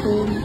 phone.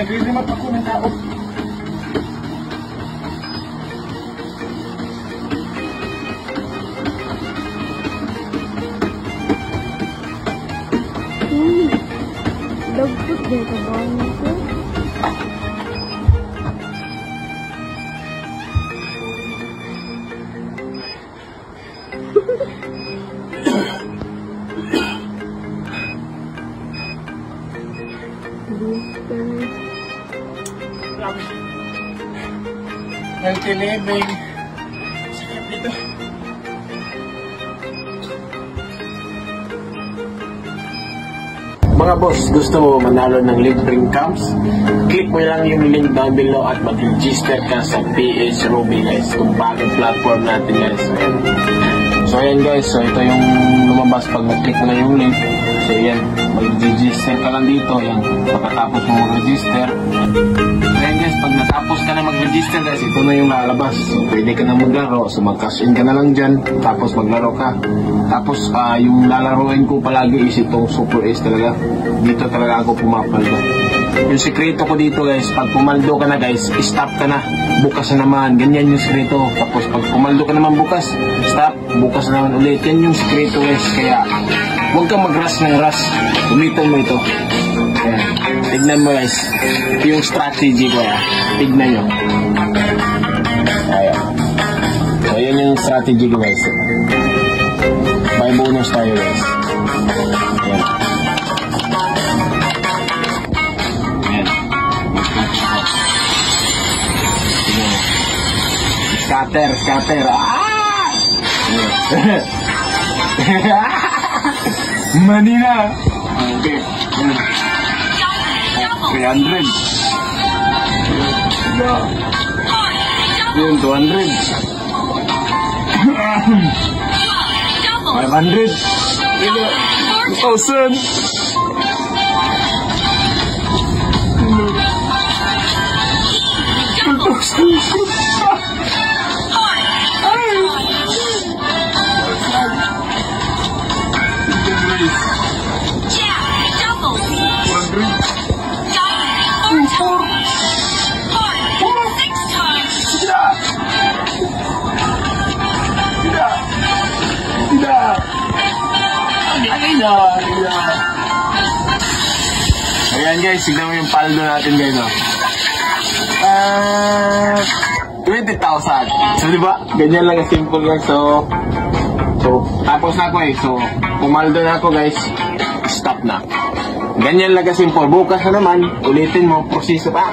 Nagre-remat ako ng tao. Dagpot din ka ba nito? Healthy living. Sakit dito. Mga boss, gusto mo manalo ng libreng camps? Click mo lang yung link down below at mag-register ka sa PH Ruby guys, kung bagong platform natin guys. So ayan guys, so ito yung lumabas pag mag-click mo na yung link. So yan, mag-register ka lang dito, yan, pagkatapos mo mag-register. So ayan guys, pag natapos ka na mag-register guys, ito na yung lalabas. So pwede ka na maglaro, so mag-cash in ka na lang dyan, tapos maglaro ka. Tapos yung lalaroin ko palagi is itong Super Ace talaga. Dito talaga ako pumapaldo. Yung sikreto ko dito guys, pag pumaldo ka na guys, stop ka na, bukas na naman, ganyan yung sikreto. Tapos pag pumaldo ka naman bukas, stop, bukas na naman ulit. Yan yung sikreto guys, kaya huwag kang mag-rush ng rush, ulitin mo ito. Ayan. Tignan mo guys, yung strategy ko ya, tignan nyo. Ayan. So yan yung strategy ko guys. May bonus tayo guys. Ayan. Scatter, scatter. Manila. Okay. 300. Yun, 200. 500. 1,000. 2,000. Ayan guys, tignan mo yung paldo natin guys, no? 20,000. So diba, ganyan lang simple guys. So tapos na ako eh. So pumaldo na ako guys, stop na. Ganyan lang simple. Bukas na naman, ulitin mo, proseso pa.